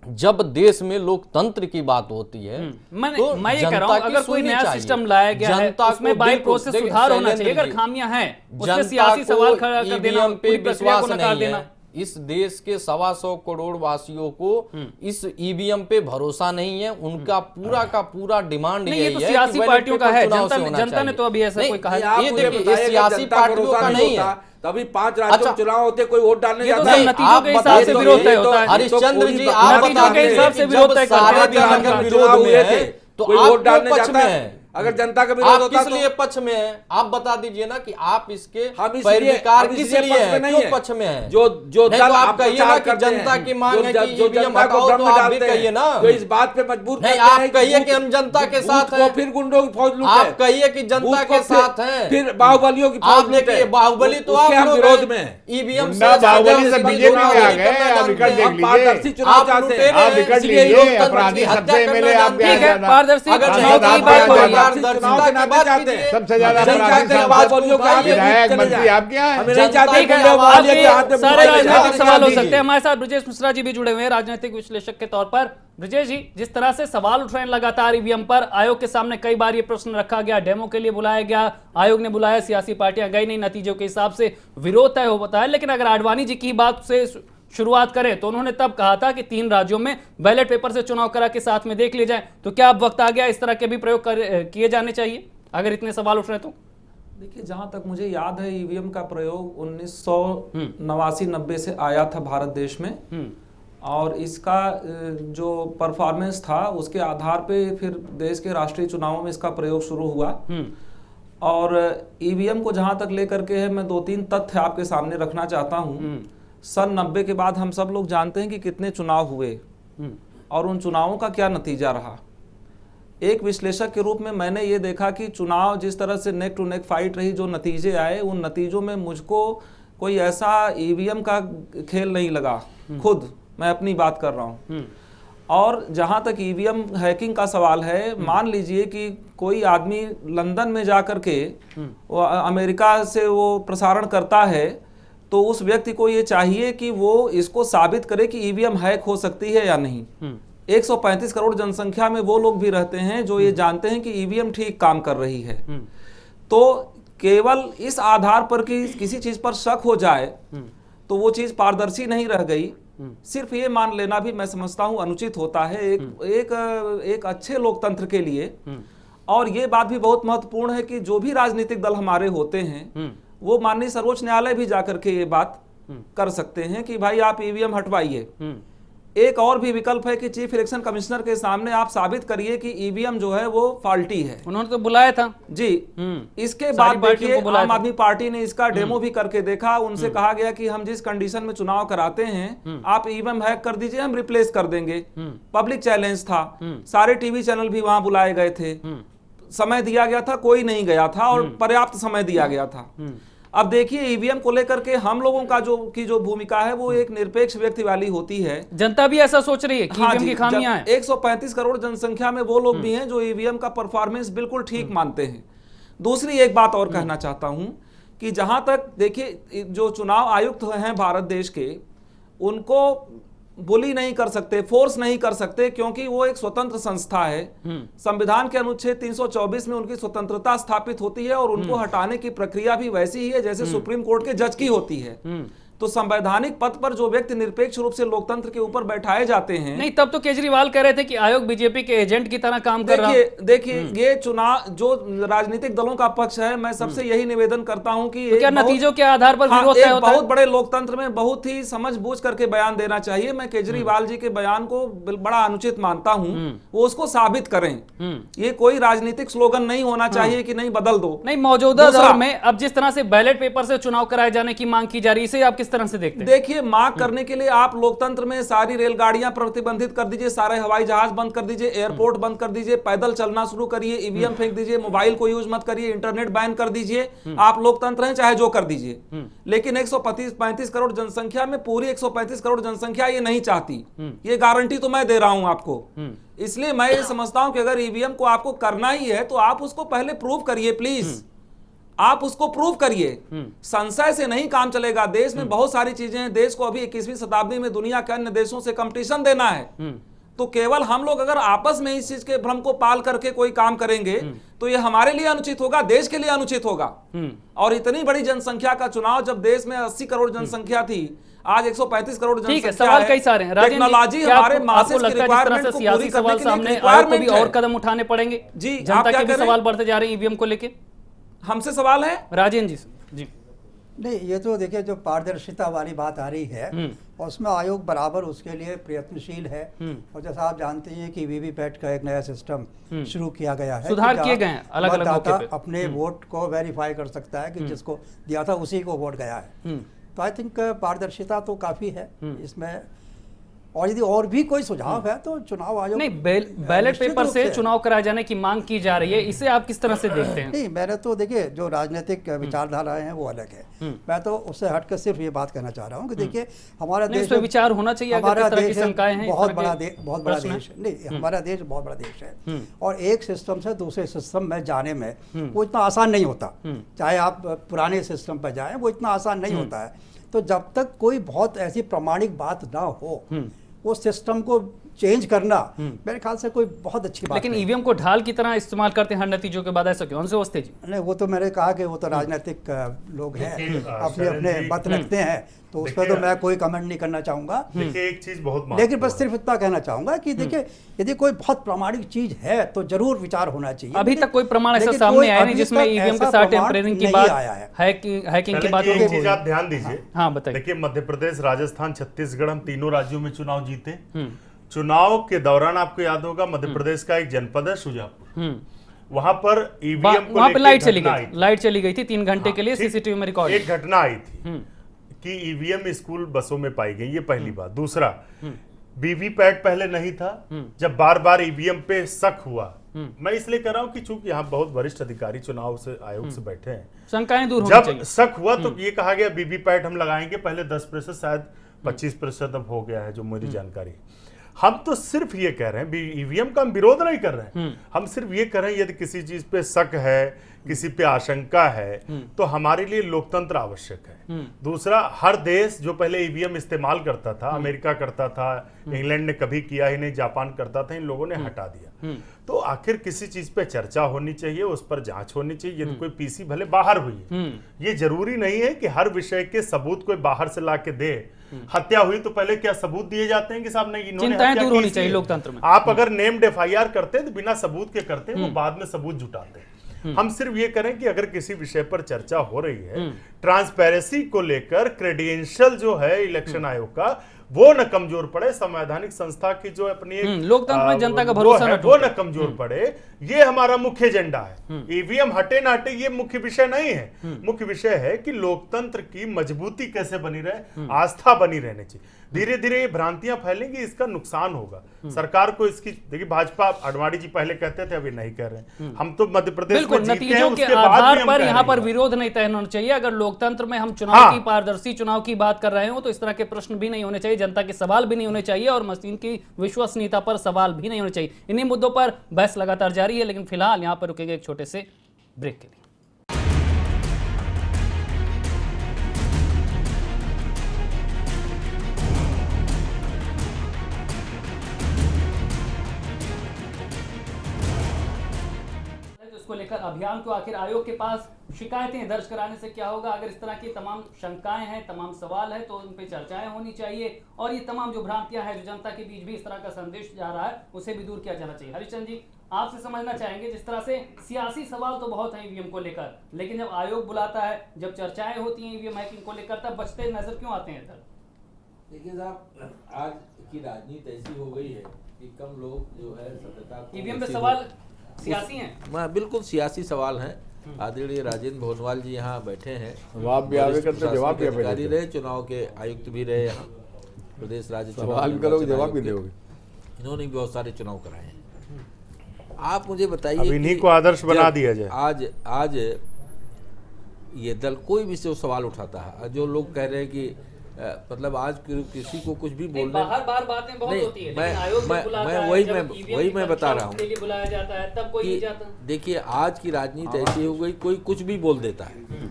जब देश में लोकतंत्र की बात होती है, तो मैं ये कह रहा हूं, जनता की अगर कोई सुननी नया चाहिए। सिस्टम लाया गया है, जनता उसमें को बाय बिल्कुल- प्रोसेस देखिए, सुधार होना शैलेंद्र चाहिए। अगर जी, खामियां हैं, उस पर जनता सियासी सवाल को खड़ा कर देना, ईवीएम पे पूरी प्रक्रिया विश्वास को नकार नहीं देना। है। इस देश के 125 करोड़ वासियों को इस ईवीएम पे भरोसा नहीं है। उनका पूरा का पूरा डिमांड नहीं, ये यही तो है कि सियासी बैलेट पार्टियों का पेपर है, चुनाव से होना जनता ने चाहिए। तो अभी ऐसा नहीं, कोई कहा ये आप मुझे देखिए, ये बताइए, सियासी जनता पार्टियों भरोसा का नहीं नहीं है। होता, तभी 5 राज्यों अच्छा। में चुनाव होते, कोई वोट डालने ये तो जाता सब है। नतीजों के आप हिसाब से बता विरोध तय दीजिए, होता है। हरिश्चंद्र जी, नतीजों आप के बता हिसाब दीजिए से कि विरोध जब तय करते हैं। सारे जनता जनता के विरोध में हुए है, थे, तो कोई आप वोट डालने क्यों पक्ष जाता में है? है? अगर जनता का विरोध आप होता किस तो लिए पक्ष में है? आप बता दीजिए ना कि आप इसके हम इसलिए- पैरवीकार हम किस इसलिए लिए पक्ष है, में नहीं क्यों है। पक्ष में है? जो नहीं दल तो आप आप कहिए ना प्रचार कि करते जनता हैं, की मांग है कि जो ईवीएम जनता को हटाओ, भ्रम तो में आप भी डालते कहिए हैं, ना। तो इस बात पे मजबूर नहीं, करते आप हैं कहिए बूथ- कि हम जनता के साथ बूथ को हैं। फिर गुंडों की फौज लूटे। आप कहिए कि जनता बूथ को के साथ हैं। फिर बाहुबलियों की आप फौज देखिए, लूटे। बाहुबली तो उसके आप हम लोग विरोध हैं। में हैं। ईवीएम गुंडा बाहुबली से बीजेपी में आ गए, आप विकट देख हम पारदर्शी लीजिए। चुनाव चाहते हैं। आप विकट लीजिए, अपराधी सबसे MLA आप ठीक है, ज्यादा- पारदर्शी अगर चुनाव आप की बात हो रही है। पारदर्शिता चुनाव के की नाते बात चाहते हैं। कीजिए। सबसे ज्यादा नहीं अपराधी चाहते हैं सांसद, बाहुबलियों के हाथ में विधायक चले मंत्री जाए। आपके यहाँ हमें हैं। नहीं चाहते ठीक है, गुंडे बाहुबलियों के हाथ आपके में सारे चले जाए। राजनीतिक सवाल हो दीजिए। सकते हैं। हमारे साथ ब्रजेश मिश्रा जी भी जुड़े हुए हैं राजनीतिक विश्लेषक के तौर पर। ब्रजेश जी, जिस तरह से सवाल उठ रहे हैं लगातार ईवीएम पर, आयोग के सामने कई बार ये प्रश्न रखा गया, डेमो के लिए बुलाया गया, आयोग ने बुलाया, सियासी पार्टियां गई नहीं, नतीजों के हिसाब से विरोध तय होता है। लेकिन अगर आडवाणी जी की बात से शुरुआत करें तो उन्होंने तब कहा था कि 3 राज्यों में बैलेट पेपर से चुनाव करा के साथ में देख लिए जाए। तो क्या अब वक्त आ गया, इस तरह के भी प्रयोग किए जाने चाहिए अगर इतने सवाल उठ रहे तो? देखिए, जहाँ तक मुझे याद है, ईवीएम का प्रयोग 1989-90 से आया था भारत देश में, और इसका जो परफॉर्मेंस था उसके आधार पे फिर देश के राष्ट्रीय चुनावों में इसका प्रयोग शुरू हुआ। और ईवीएम को जहाँ तक लेकर के है, मैं 2-3 तथ्य आपके सामने रखना चाहता हूँ। सन 90 के बाद हम सब लोग जानते हैं कि कितने चुनाव हुए और उन चुनावों का क्या नतीजा रहा। एक विश्लेषक के रूप में मैंने ये देखा कि चुनाव जिस तरह से नेक टू नेक फाइट रही, जो नतीजे आए, उन नतीजों में मुझको कोई ऐसा ईवीएम का खेल नहीं लगा। खुद मैं अपनी बात कर रहा हूँ। और जहाँ तक ईवीएम हैकिंग का सवाल है, मान लीजिए कि कोई आदमी लंदन में जाकर के अमेरिका से वो प्रसारण करता है, तो उस व्यक्ति को ये चाहिए कि वो इसको साबित करे कि ईवीएम हैक हो सकती है या नहीं। 135 करोड़ जनसंख्या में वो लोग भी रहते हैं जो ये जानते हैं कि ईवीएम ठीक काम कर रही है। तो केवल इस आधार पर कि किसी चीज पर शक हो जाए तो वो चीज पारदर्शी नहीं रह गई। सिर्फ ये मान लेना भी मैं समझता हूं अनुचित होता है एक अच्छे लोकतंत्र के लिए। और ये बात भी बहुत महत्वपूर्ण है कि जो भी राजनीतिक दल हमारे होते हैं, वो माननीय सर्वोच्च न्यायालय भी जाकर के ये बात कर सकते हैं कि भाई आप ईवीएम हटवाइए। एक और भी विकल्प है कि चीफ इलेक्शन कमिश्नर के सामने आप साबित करिए कि ईवीएम जो है वो फॉल्टी है। उन्होंने तो बुलाया था जी। इसके बाद देखिए आम आदमी पार्टी ने इसका डेमो भी करके देखा। उनसे कहा गया कि हम जिस कंडीशन में चुनाव कराते हैं आप ईवीएम हैक कर दीजिए, हम रिप्लेस कर देंगे। पब्लिक चैलेंज था, सारे टीवी चैनल भी वहां बुलाए गए थे, समय दिया गया था, कोई नहीं गया था और पर्याप्त समय दिया गया था। अब देखिए ईवीएम को लेकर के हम लोगों का जो भूमिका है वो एक निरपेक्ष व्यक्ति वाली होती है। जनता भी ऐसा सोच रही है कि ईवीएम की खामियां हैं। 135 करोड़ जनसंख्या में वो लोग भी हैं जो ईवीएम का परफॉर्मेंस बिल्कुल ठीक मानते हैं। दूसरी एक बात और कहना चाहता हूं कि जहां तक देखिए जो चुनाव आयुक्त हैं भारत देश के, उनको बुली नहीं कर सकते, फोर्स नहीं कर सकते, क्योंकि वो एक स्वतंत्र संस्था है। संविधान के अनुच्छेद 324 में उनकी स्वतंत्रता स्थापित होती है और उनको हटाने की प्रक्रिया भी वैसी ही है जैसे सुप्रीम कोर्ट के जज की होती है। तो संवैधानिक पद पर जो व्यक्ति निरपेक्ष रूप से लोकतंत्र के ऊपर बैठाए जाते हैं। नहीं, तब तो केजरीवाल कह रहे थे कि आयोग बीजेपी के एजेंट की तरह काम कर रहा है। देखिए ये चुनाव जो राजनीतिक दलों का पक्ष है, मैं सबसे यही निवेदन करता हूं कि तो क्या नतीजों के आधार पर विरोध तय होता है? बहुत बड़े लोकतंत्र में बहुत ही समझ बूझ करके बयान देना चाहिए। मैं केजरीवाल जी के बयान को बड़ा अनुचित मानता हूं, वो उसको साबित करें। ये कोई राजनीतिक स्लोगन नहीं होना चाहिए कि नहीं बदल दो। नहीं, मौजूदा दौर में अब जिस तरह से बैलेट पेपर से चुनाव कराए जाने की मांग की जा रही है, इसे आप किस तरह से देखते हैं? देखिए मांग करने के लिए आप लोकतंत्र में सारी रेलगाड़ियां प्रतिबंधित कर दीजिए, सारे हवाई जहाज बंद कर दीजिए, एयरपोर्ट बंद कर दीजिए, पैदल चलना शुरू करिए, ईवीएम फेंक दीजिए, मोबाइल को यूज मत करिए, इंटरनेट बैन कर दीजिए। आप लोकतंत्र हैं, चाहे जो कर दीजिए। लेकिन 135 करोड़ जनसंख्या में पूरी 135 करोड़ जनसंख्या ये नहीं चाहती। ये गारंटी तो मैं दे रहा हूं आपको। इसलिए मैं ये समझता हूं कि अगर ईवीएम को आपको करना ही है तो आप उसको पहले प्रूव करिए, प्लीज आप उसको प्रूव करिए। संशय से नहीं काम चलेगा। देश में बहुत सारी चीजें हैं। देश को अभी 21वीं शताब्दी में दुनिया के अन्य देशों से कंपटीशन देना है। तो केवल हम लोग अगर आपस में इस चीज के भ्रम को पाल करके कोई काम करेंगे तो ये हमारे लिए अनुचित होगा, देश के लिए अनुचित होगा। और इतनी बड़ी जनसंख्या का चुनाव, जब देश में 80 करोड़ जनसंख्या थी, आज 135 करोड़ जनसंख्या है। सवाल कई सारे हैं। टेक्नोलॉजी हमारे मासेस की रिक्वायरमेंट को पूरी करने के लिए आयोग को भी और कदम उठाने पड़ेंगे। जी, जनता के भी सवाल बढ़ते जा रहे हैं ईवीएम को लेके। हमसे सवाल है राजेंद्र जी। नहीं, ये तो देखिए जो पारदर्शिता वाली बात आ रही है और उसमें आयोग बराबर उसके लिए प्रयत्नशील है। और जैसा आप जानते हैं कि वीवीपैट का एक नया सिस्टम शुरू किया गया है, सुधार किए गए हैं अलग-अलग मौके पे। अपने वोट को वेरीफाई कर सकता है कि जिसको दिया था उसी को वोट गया है। तो आई थिंक पारदर्शिता तो काफी है इसमें। और यदि और भी कोई सुझाव है तो चुनाव आयोग नहीं, बैलेट पेपर से चुनाव कराए जाने की मांग की जा रही है, इसे आप किस तरह से देखते हैं? नहीं, मैंने तो देखिए जो राजनीतिक विचारधाराएं हैं वो अलग है। मैं तो उससे हटकर सिर्फ ये बात कहना चाह रहा हूँ कि देखिए हमारा देश विचार होना चाहिए। हमारा देश बहुत बड़ा देश है। नहीं, हमारा देश बहुत बड़ा देश है और एक सिस्टम से दूसरे सिस्टम में जाने में वो इतना आसान नहीं होता। चाहे आप पुराने सिस्टम पर जाएं, वो इतना आसान नहीं होता है। तो जब तक कोई बहुत ऐसी प्रामाणिक बात ना हो, वो सिस्टम को चेंज करना मेरे ख्याल से कोई बहुत अच्छी बात। लेकिन ईवीएम को ढाल की तरह इस्तेमाल करते हैं हर नतीजों के बाद, ऐसा क्यों? हमसे वस्ते जी। नहीं, वो तो मैंने कहा कि वो तो राजनीतिक लोग हैं, अपने अपने मत रखते हैं, तो उस पर तो मैं कोई कमेंट नहीं करना चाहूंगा। देखिए एक चीज बहुत, लेकिन बस सिर्फ इतना कहना चाहूंगा कि देखिए यदि कोई बहुत प्रामाणिक चीज है तो जरूर विचार होना चाहिए। अभी तक कोई प्रमाण ऐसा सामने आया नहीं जिसमें ईवीएम के साथ टेम्परेरिंग की बात, हैकिंग की बात। एक चीज आप ध्यान दीजिए। हाँ बताइए। देखिए मध्य प्रदेश, राजस्थान, छत्तीसगढ़, हम तीनों राज्यों में चुनाव जीते। चुनाव के दौरान आपको याद होगा मध्य प्रदेश का एक जनपद है शुजापुर, वहां पर ईवीएम को लेकर लाइट चली गई थी 3 घंटे के लिए। सीसीटीवी में रिकॉर्ड एक घटना आई थी कि ईवीएम स्कूल बसों में पाई गई। ये पहली बात। दूसरा, वीवीपैट पहले नहीं था। जब बार बार ईवीएम पे शक हुआ, मैं इसलिए कह रहा हूं कि चूंकि यहाँ बहुत वरिष्ठ अधिकारी चुनाव से आयोग से बैठे हैं, शंकाएं दूर होनी चाहिए। जब शक हुआ तो ये कहा गया वीवीपैट हम लगाएंगे। पहले 10%, शायद 25% अब हो गया है, जो मेरी जानकारी। हम तो सिर्फ ये कह रहे हैं, ईवीएम का हम विरोध नहीं कर रहे हैं, हम सिर्फ ये कह रहे हैं यदि किसी चीज पे शक है, किसी पे आशंका है, तो हमारे लिए लोकतंत्र आवश्यक है। दूसरा, हर देश जो पहले ईवीएम इस्तेमाल करता था, अमेरिका करता था, इंग्लैंड ने कभी किया ही नहीं, जापान करता था, इन लोगों ने हटा दिया। तो आखिर किसी चीज पे चर्चा होनी चाहिए, उस पर जांच होनी चाहिए। यदि कोई पीसी भले बाहर हुई है, ये जरूरी नहीं है कि हर विषय के सबूत कोई बाहर से ला के दे। हत्या हुई तो पहले क्या सबूत दिए जाते हैं कि साहब नहीं, इन्होंने चिंताएं दूर होनी चाहिए लोकतंत्र में। आप अगर नेम्ड एफआईआर करते हैं तो बिना सबूत के करते हैं, वो बाद में सबूत जुटाते हैं। हम सिर्फ ये करें कि अगर किसी विषय पर चर्चा हो रही है, ट्रांसपेरेंसी को लेकर क्रेडेंशियल जो है इलेक्शन आयोग का, वो न कमजोर पड़े, संवैधानिक संस्था की जो अपनी एक लोकतंत्र में जनता का भरोसा न वो न कमजोर पड़े, ये हमारा मुख्य एजेंडा है। ईवीएम हटे ना हटे ये मुख्य विषय नहीं है। मुख्य विषय है कि लोकतंत्र की मजबूती कैसे बनी रहे, आस्था बनी रहनी चाहिए। धीरे धीरे ये भ्रांतियां फैलेंगी, इसका नुकसान होगा सरकार को। इसकी देखिए, भाजपा आडवाणी जी पहले कहते थे, अभी नहीं कह रहे। हम तो मध्य प्रदेश में जीते हैं, नतीजों के उसके बाद भी आधार हम पर कह यहाँ रहे पर हैं। विरोध नहीं तय होना चाहिए। अगर लोकतंत्र में हम चुनाव की, पारदर्शी चुनाव की बात कर रहे हो तो इस तरह के प्रश्न भी नहीं होने चाहिए, जनता के सवाल भी नहीं होने चाहिए और मशीन की विश्वसनीयता पर सवाल भी नहीं होने चाहिए। इन्हीं मुद्दों पर बहस लगातार जारी है, लेकिन फिलहाल यहाँ पर रुकेंगे एक छोटे से ब्रेक के लिए। इसको लेकर अभियान को आखिर आयोग के पास शिकायतें दर्ज कराने से क्या होगा? अगर इस तरह की तमाम शंकाएं हैं, तमाम सवाल है, तो उन पे चर्चाएं होनी चाहिए और ये तमाम जो भ्रांतियां हैं, जो जनता के बीच भी इस तरह का संदेश जा रहा है, उसे भी दूर किया जाना चाहिए। हरिचंद जी, आपसे समझना चाहेंगे, जिस तरह से सियासी सवाल तो बहुत है ईवीएम को लेकर, लेकिन जब आयोग बुलाता है, जब चर्चाएं होती हैं ईवीएम हैकिंग को लेकर, तब बचते नजर क्यों आते हैं इधर? देखिए साहब, आज की राजनीति ऐसी हो गई है कि कम लोग जो है सत्यता ईवीएम पे सवाल सियासी हैं। बिल्कुल सियासी सवाल हैं। आदरणीय राजेंद्र भोनवाल जी यहाँ बैठे हैं, जवाब भी आवे करते, जवाब भी अधिकारी रहे, चुनाव के आयुक्त भी रहे, यहाँ प्रदेश राज्य सवाल करोगे जवाब भी दोगे। इन्होंने भी बहुत सारे चुनाव कराए हैं। आप मुझे बताइए, इन्हीं को आदर्श बना दिया जाए। आज ये दल कोई भी से सवाल उठाता है, जो लोग कह रहे हैं कि मतलब आज किसी को कुछ भी बोलने, बार बातें बहुत होती है, लेकिन आयोग वही मैं बता रहा हूँ के लिए बुलाया जाता है, तब कोई नहीं जाता। देखिए, आज की राजनीति ऐसी हो गई, कोई कुछ भी बोल देता है।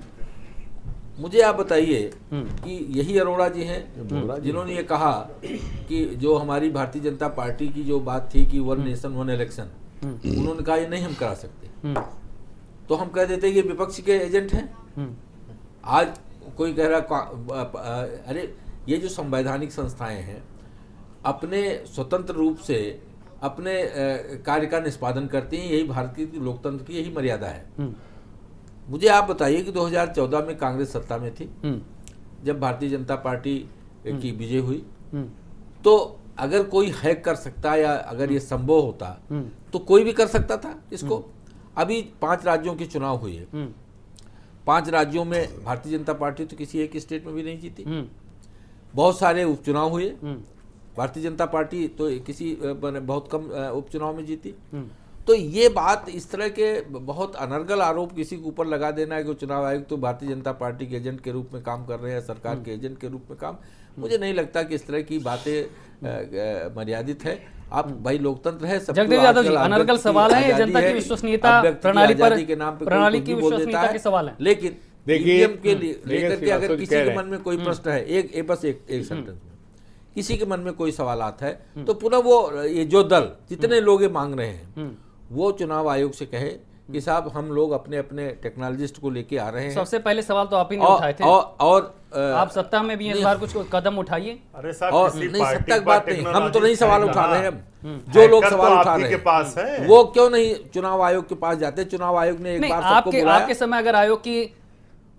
मुझे आप बताइए कि यही अरोड़ा जी हैं जिन्होंने ये कहा कि जो हमारी भारतीय जनता पार्टी की जो बात थी कि 1 नेशन 1 इलेक्शन, उन्होंने कहा ये नहीं हम करा सकते, तो हम कह देते ये विपक्ष के एजेंट हैं। आज कोई कह रहा, अरे ये जो संवैधानिक संस्थाएं हैं अपने स्वतंत्र रूप से अपने कार्य का निष्पादन करती हैं, यही भारतीय लोकतंत्र की यही मर्यादा है। मुझे आप बताइए कि 2014 में कांग्रेस सत्ता में थी, जब भारतीय जनता पार्टी की विजय हुई, तो अगर कोई हैक कर सकता या अगर ये संभव होता तो कोई भी कर सकता था इसको। अभी 5 राज्यों के चुनाव हुए, 5 राज्यों में भारतीय जनता पार्टी तो किसी एक स्टेट में भी नहीं जीती। बहुत सारे उपचुनाव हुए, भारतीय जनता पार्टी तो किसी बहुत कम उपचुनाव में जीती। तो ये बात, इस तरह के बहुत अनर्गल आरोप किसी के ऊपर लगा देना है कि चुनाव आयोग तो भारतीय जनता पार्टी के एजेंट के रूप में काम कर रहे हैं, सरकार के एजेंट के रूप में काम, मुझे नहीं लगता कि इस तरह की बातें मर्यादित है। आप भाई लोकतंत्र है, सब जगदीप यादव जी, अनर्गल सवाल है, जनता की विश्वसनीयता, प्रणाली की विश्वसनीयता के सवाल है। लेकिन देखिए, लेकर के अगर किसी के मन में कोई प्रश्न है, बस एक सेंटेंस में किसी के मन में कोई सवाल आता है, तो पुनः वो ये जो दल जितने लोग ये मांग रहे हैं, वो चुनाव आयोग से कहे कि साहब हम लोग अपने अपने टेक्नोलॉजिस्ट को लेके आ रहे हैं। सबसे पहले सवाल तो आप ही ने उठाए थे, और आप सत्ता में भी इस बार कुछ कदम उठाइए। अरे साहब, और नहीं, सत्ता की बात नहीं, हम तो नहीं सवाल उठा रहे हैं, जो लोग सवाल उठा रहे हैं वो क्यों नहीं चुनाव आयोग के पास जाते? चुनाव आयोग ने एक बार सबको बुलाया। आपके समय अगर आयोग की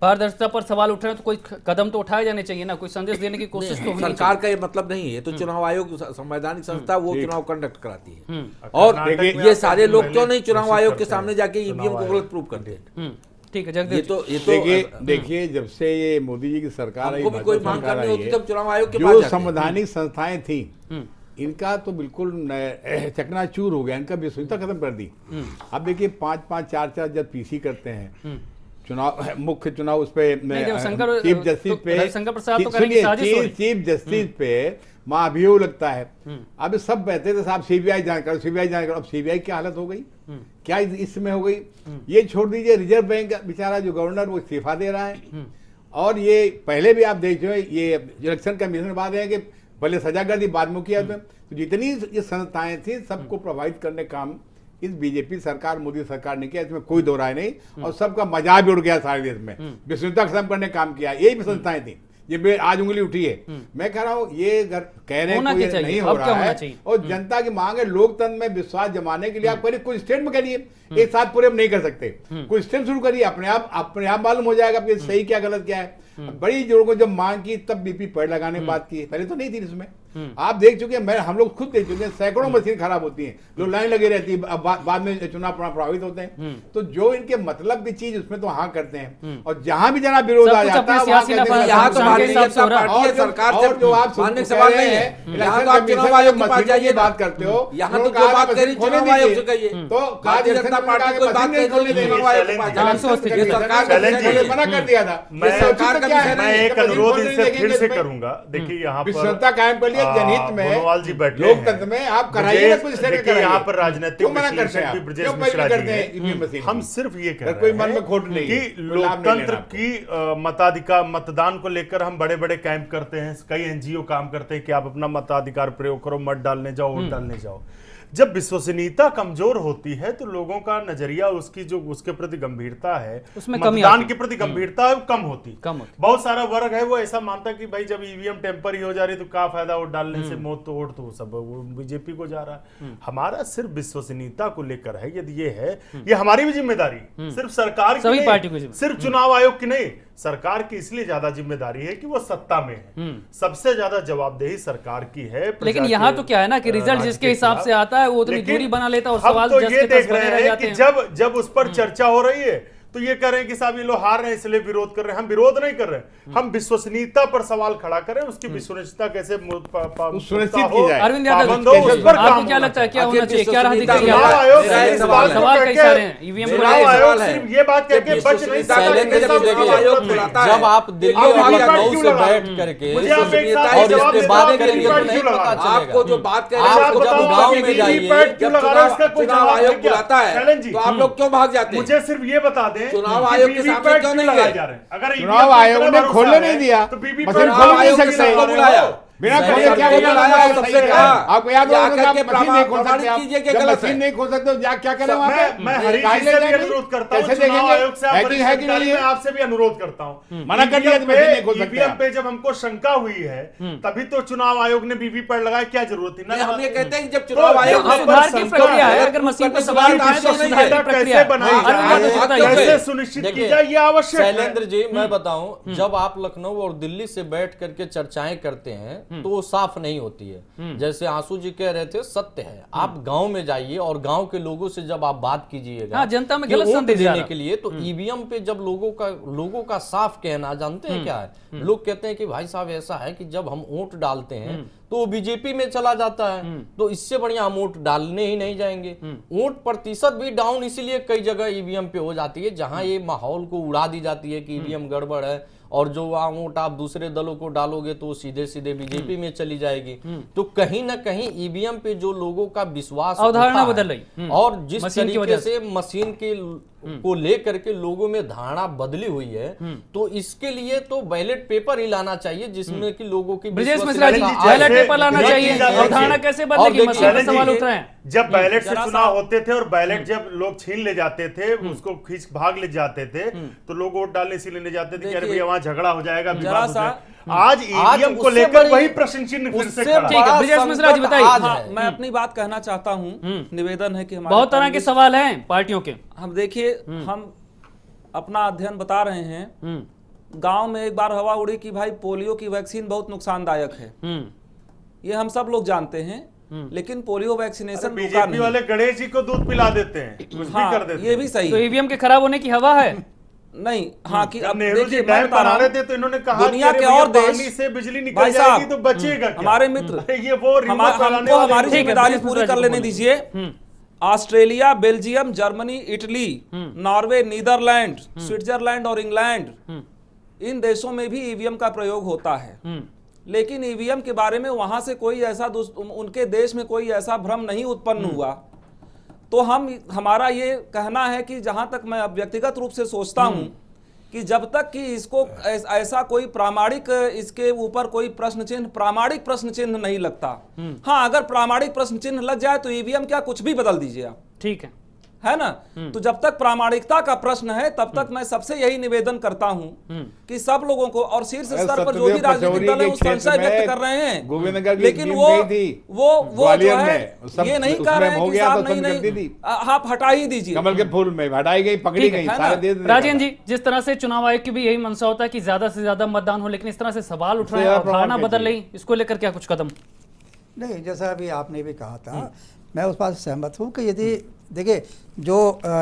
पारदर्शिता पर सवाल उठ रहे हैं तो कोई कदम तो उठाए जाने चाहिए ना, कोई संदेश देने की कोशिश तो होनी चाहिए। सरकार का ये मतलब नहीं है, ये तो चुनाव आयोग संवैधानिक संस्था, वो चुनाव कंडक्ट कराती है। और ये सारे लोग क्यों नहीं चुनाव आयोग के सामने जाके ईवीएम को गलत प्रूव करते हैं? ठीक है जगदीप, ये तो देखिए, जब से ये मोदी जी की सरकार आई, कोई मांग करनी होती तब चुनाव आयोग के पास जो जाते हैं। संवैधानिक संस्थाएं थी, इनका तो बिल्कुल चकनाचूर हो गया, इनका विश्वसनीयता खत्म कर दी। अब देखिए 5-5, 4-4 जब पीसी करते हैं चुनाव, मुख्य चुनाव उस पे चीफ जस्टिस पे, चीफ जस्टिस पे महाभियोग लगता है। अब सब कहते थे साहब सीबीआई जांच करो, सीबीआई जांच करो। अब सीबीआई की हालत हो गई, क्या इसमें हो गई? ये छोड़ दीजिए, रिजर्व बैंक का बेचारा जो गवर्नर वो इस्तीफा दे रहा है। और ये पहले भी आप देखिए, ये इलेक्शन कमीशन बात है कि पहले सजा कर दी, बाद में किया। तो जितनी ये संस्थाएं थी सबको प्रभावित करने काम इस बीजेपी सरकार, मोदी सरकार ने किया, इसमें कोई दो राय नहीं। और सबका मजाक भी उड़ गया सारे देश में, विश्वसनीयता खत्म करने काम किया। यही भी संस्थाएं थी, ये आज उंगली उठी है। मैं कह रहा हूँ ये कह रहे हैं नहीं हो रहा है, और जनता की मांग है लोकतंत्र में विश्वास जमाने के लिए। आप करिए, कुछ स्टेट में करिए, एक साथ पूरे हम नहीं कर सकते, कुछ स्टेट शुरू करिए, अपने आप मालूम हो जाएगा कि सही क्या गलत क्या है। बड़ी जोर को जब मांग की तब बीपी पैड लगाने की बात की, पहले तो नहीं थी इसमें। आप देख चुके हैं, हम लोग खुद देख चुके हैं, सैकड़ों मशीन खराब होती हैं, जो लाइन लगी रहती है, बाद में चुनाव प्रभावित होते हैं। तो जो इनके मतलब की चीज उसमें तो हाँ करते हैं, और जहां भी जरा विरोध आ जाता है यहाँ तो भारतीय जनता पार्टी है, सरकार से जो आप मानने का सवाल नहीं है। यहाँ तो आप चुनाव आयोग के पास जाइए, बात करते हो, यहाँ तो जो बात करी चुनाव आयोग से कहिए, तो भारतीय जनता पार्टी को बात करी चुनाव आयोग के पास जाइए। सरकार मना कर दिया था। मैं एक अनुरोध इनसे फिर से करूंगा। देखिए यहाँ पर सत्ता कायम कर लिया जनहित में, जी बैठे लोकतंत्र में, आप कराइए कुछ यहाँ पर राजनीतिक मना करते हैं, ब्रजेश मिश्रा जी हैं। हम सिर्फ ये कह रहे हैं कि लोकतंत्र की मतदान को लेकर हम बड़े बड़े कैंप करते हैं, कई एनजीओ काम करते हैं कि आप अपना मताधिकार प्रयोग करो, मत डालने जाओ, वोट डालने जाओ। जब विश्वसनीयता कमजोर होती है तो लोगों का नजरिया, उसकी जो उसके प्रति गंभीरता है, उसमें मतदान के प्रति गंभीरता है, कम होती। बहुत सारा वर्ग है वो ऐसा मानता है कि भाई जब ईवीएम टेम्पर ही हो जा रही तो क्या फायदा वोट डालने से, वोट तो सब वो बीजेपी को जा रहा है। हमारा सिर्फ विश्वसनीयता को लेकर है, यदि ये है, ये हमारी भी जिम्मेदारी, सिर्फ सरकार की नहीं, सिर्फ चुनाव आयोग की नहीं, सरकार की इसलिए ज्यादा जिम्मेदारी है कि वो सत्ता में है। सबसे ज्यादा जवाबदेही सरकार की है। लेकिन यहाँ तो क्या है ना कि रिजल्ट जिसके हिसाब से आता है वो उतनी दूरी बना लेता है, और सवाल तो ये देख रहे हैं कि जब उस पर चर्चा हो रही है तो ये कह रहे हैं कि साहब ये लोग हार रहे हैं इसलिए विरोध कर रहे हैं। हम विरोध नहीं कर रहे हैं, हम विश्वसनीयता पर सवाल खड़ा करें, उसकी विश्वसनीयता कैसे सुनिश्चित की जाए। अरविंद यादव, आपको क्या लगता है क्या होना चाहिए, क्या राह दिख रही है? सवाल कई सारे हैं, ईवीएम सिर्फ ये बात कह के बच नहीं सकता। जब आप दिल्ली और लखनऊ से बैठ करके और इस पे बात करेंगे तो नहीं पता चलेगा। आपको जो बात कह रहे हैं, जब गांव में जाइए, जब चुनाव आयोग बुलाता है तो आप लोग क्यों भाग जाते हैं? मुझे सिर्फ ये बता दें, चुनाव आयोग के सामने क्यों नहीं गए? अगर चुनाव आयोग ने खोलने नहीं दिया, मशीन खोल नहीं सकते, बुलाया बिना खोले क्या बुलाया? सबसे कहा आपको याद होगा कि आप मशीन नहीं खोल सकते, कीजिए कि जब गलत मशीन नहीं खोल सकते तो क्या करें वहां पे? मैं हरीश जी से भी अनुरोध करता हूं, चुनाव आयोग से है कि नहीं, मैं आपसे भी अनुरोध करता हूं, मना कर दिया तो मशीन नहीं खोल सकते। ईवीएम पे जब हमको शंका हुई है तभी तो चुनाव आयोग ने वीवीपैट लगाया, क्या जरूरत थी ना? हम ये कहते हैं कि जब चुनाव आयोग सुधार की प्रक्रिया है, अगर मशीन पर सवाल उठाए तो सुधार की प्रक्रिया कैसे सुनिश्चित की जाए, ये आवश्यक है। शैलेंद्र जी मैं बताऊं, जब आप लखनऊ और दिल्ली से बैठ करके चर्चाएं करते हैं तो वो साफ नहीं होती है। जैसे आंसू जी कह रहे थे, सत्य है, आप गांव में जाइए और गांव के लोगों से जब आप बात कीजिएगा जनता में गलत संदेश देने के लिए, तो ईवीएम पे जब लोगों का साफ कहना, जानते हैं क्या है? लोग कहते हैं कि भाई साहब ऐसा है कि जब हम वोट डालते हैं तो वो बीजेपी में चला जाता है, तो इससे बढ़िया हम वोट डालने ही नहीं जाएंगे। वोट प्रतिशत भी डाउन इसीलिए कई जगह ईवीएम पे हो जाती है, जहां ये माहौल को उड़ा दी जाती है कि ईवीएम गड़बड़ है, और जो वोट आप दूसरे दलों को डालोगे तो सीधे सीधे बीजेपी में चली जाएगी। तो कहीं ना कहीं ईवीएम पे जो लोगों का विश्वास अवधारणा बदल रही, और जिस तरीके से मशीन के को लेकर के लोगों में धारणा बदली हुई है, तो इसके लिए तो बैलेट पेपर ही लाना चाहिए जिसमें कि लोगों की ब्रजेश मिश्रा जी, बैलेट पेपर लाना चाहिए, अवधारणा कैसे बदलेगी? मशीन पर सवाल उठ रहे हैं। जब बैलेट से चुनाव होते थे और बैलेट जब लोग छीन ले जाते थे, उसको खींच भाग ले जाते थे, तो लोग वोट डालने इसीलिए ले जाते थे कि अरे भैया वहां झगड़ा हो जाएगा, विवाद हो जाएगा। आज ईवीएम को लेकर वही प्रश्न चिन्ह फिर से खड़ा है। ठीक है, ब्रजेश मिश्रा जी बताइए। मैं अपनी बात कहना चाहता हूं, निवेदन है कि हमारे बहुत तरह के सवाल हैं पार्टियों के। हम देखिए, हम अपना अध्ययन बता रहे हैं, गांव में एक बार हवा उड़ी कि भाई पोलियो की वैक्सीन बहुत नुकसानदायक है, ये हम सब लोग जानते हैं, लेकिन पोलियो वैक्सीनेशन बीजेपी वाले गणेश जी को दूध पिला देते हैं, कुछ भी कर देते हैं। ये भी सही तो ईवीएम के खराब होने की हवा है नहीं? हाँ, कि अब नेहरू जी डैम बना रहे थे तो इन्होंने कहा दुनिया के और देश से बिजली निकल जाएगी तो बचेगा क्या? हमारे मित्र, ये वो हमको हमारी जिम्मेदारी पूरी कर लेने दीजिए। Australia, Belgium, Germany, Italy, Norway, Netherland, Switzerland और इंग्लैंड, इन देशों में भी ईवीएम का प्रयोग होता है, लेकिन ईवीएम के बारे में वहां से कोई ऐसा उनके देश में कोई ऐसा भ्रम नहीं उत्पन्न हुआ। तो हमारा ये कहना है कि जहां तक मैं व्यक्तिगत रूप से सोचता हूं कि जब तक कि इसको ऐसा कोई प्रामाणिक, इसके ऊपर कोई प्रश्न चिन्ह, प्रामाणिक प्रश्न चिन्ह नहीं लगता। हाँ, अगर प्रामाणिक प्रश्न चिन्ह लग जाए तो ईवीएम क्या कुछ भी बदल दीजिए आप। ठीक है, है ना। तो जब तक प्रामाणिकता का प्रश्न है तब तक मैं सबसे यही निवेदन करता हूं कि सब लोगों को, और शीर्ष स्तर पर जो भी राजनीतिक दल है वो संशय व्यक्त कर रहे हैं, लेकिन वो जो है ये नहीं कह रहे हैं कि साहब नहीं आप हटा ही दीजिए। कमल के फूल में हटाई गई, पकड़ी गई, सारे देश में। राजेंद्र जी, जिस तरह से चुनाव आयोग की भी यही मंशा होता है कि ज्यादा से ज्यादा मतदान हो, लेकिन इस तरह से सवाल उठ रहे हैं, अवधारणा बदल रही, इसको लेकर क्या कुछ कदम? नहीं, जैसा अभी आपने भी कहा था, मैं उस बात से सहमत हूँ कि यदि देखिए जो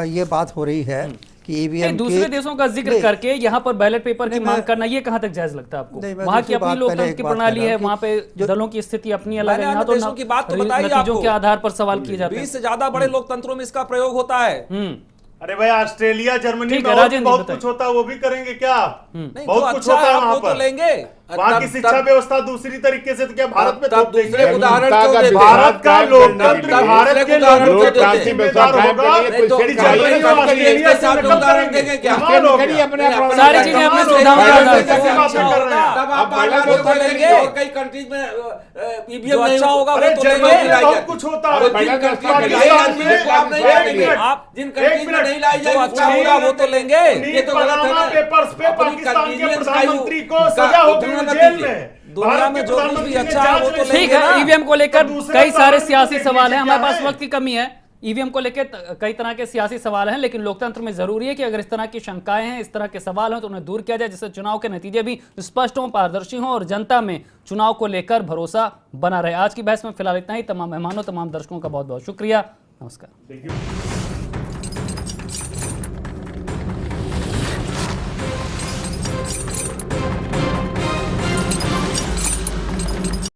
ये बात हो रही है कि ईवीएम दूसरे देशों का जिक्र करके यहाँ पर बैलेट पेपर की मांग करना, ये कहाँ तक जायज लगता है आपको? वहाँ की अपनी लोकतंत्र की प्रणाली है, वहाँ पे दलों की स्थिति अपनी अलग है, यहाँ तो नतीजों के आधार पर सवाल किए जाते हैं। 20 से ज्यादा बड़े लोकतंत्रों में इसका प्रयोग होता है। अरे भाई, ऑस्ट्रेलिया जर्मनी में बहुत कुछ होता है, वो भी करेंगे क्या? बहुत कुछ होता है वहां पर, लेंगे वहां की शिक्षा व्यवस्था दूसरी तरीके से, तो क्या भारत में थोप देंगे? उदाहरण भारत का लोकतंत्र, भारत के लोकतंत्र जिम्मेदार होगा। सारी चीजें अपने सुविधा कई कंट्रीज में जो अच्छा होगा वो तो बहुत कुछ होता है। जिन कंट्रीज में नहीं लाई जाएगी अच्छा होगा वो तो लेंगे। ये तो गलत है ना। पेपर्स पे पाकिस्तान के प्रधानमंत्री को सजा हो गई जेल में। दुनिया में जो कुछ भी अच्छा है वो तो ठीक है। ईवीएम को लेकर कई सारे सियासी सवाल हैं, हमारे पास वक्त की कमी है। ईवीएम को लेकर कई तरह के सियासी सवाल हैं, लेकिन लोकतंत्र में जरूरी है कि अगर इस तरह की शंकाएं हैं, इस तरह के सवाल हैं, तो उन्हें दूर किया जाए, जिससे चुनाव के नतीजे भी स्पष्ट हों, पारदर्शी हों और जनता में चुनाव को लेकर भरोसा बना रहे। आज की बहस में फिलहाल इतना ही। तमाम मेहमानों, तमाम दर्शकों का बहुत बहुत शुक्रिया। नमस्कार।